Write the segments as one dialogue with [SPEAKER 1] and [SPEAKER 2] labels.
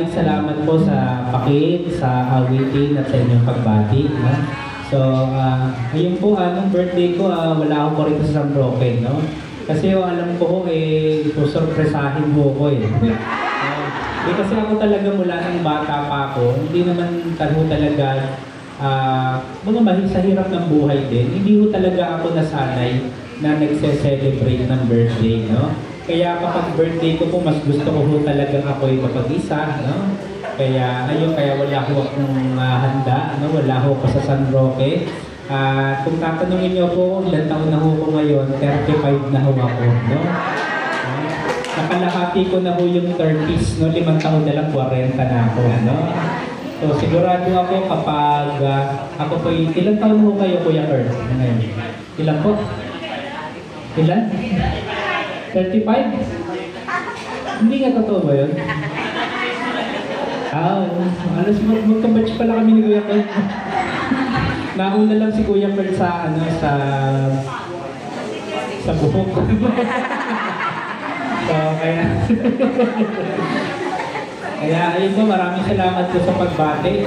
[SPEAKER 1] maraming salamat po sa pakit, sa awitin at sa inyong pagbati. No? So, ngayon po, nung birthday ko, wala ako po rito sa San Roque, no? Kasi alam ko, susurpresahin mo ko eh. Kasi ako talaga mula ng bata pa ako, hindi naman talaga, sa hirap ng buhay din, hindi ko talaga ako nasanay na nagse-celebrate ng birthday, no? Kaya kapag birthday ko po, mas gusto ko po talagang ako'y kapag-isa, no? Kaya wala ko akong handa, no? Wala ko pa sa San Roque. Kung tatanungin niyo po, ilang taon na ho ko ngayon, 35 na ho ako, no? Nakalahati ko na ho yung 30s, no? 5 taon na lang, 40 na ako, no? So sigurado ako kapag ako po, ilang taon ho kayo, Kuya Kurt? Ilan po? Ilan? 35? Hindi nga totoo ba yun? Magkabatch pala kami ni Kuya Kurt. Nauna lang si Kuya Kurt sa buhok. So, kaya ayun po, maraming salamat po sa pagbati.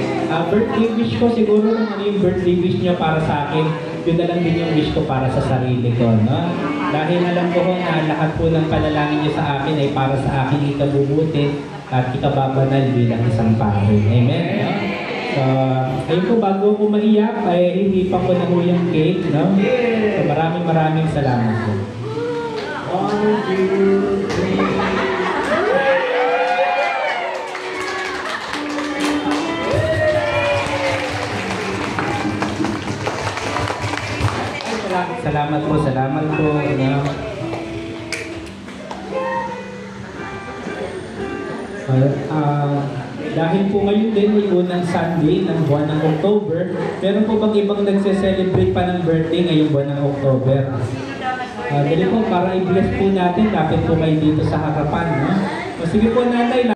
[SPEAKER 1] Birthday wish ko, siguro kung ano yung birthday wish nyo para sa akin, yun na lang din yung wish ko para sa sarili ko, no? Dahil alam ko na lahat po ng panalangin nyo sa akin ay para sa akin ikabubuti at ikababanal bilang isang pare. Amen? No? So, ayun po, bago ko maiyak, ay hindi pa ko na ho yung cake, no? So, maraming salamat po. 1, 2, 3. Salamat po. No? Dahil po ngayon din ay unang Sunday ng buwan ng October, meron po bang ibang nagse-celebrate pa ng birthday ngayong buwan ng October? Dali po, para i-bless po natin, lapit po kayo dito sa harapan. No? O sige po, nanay.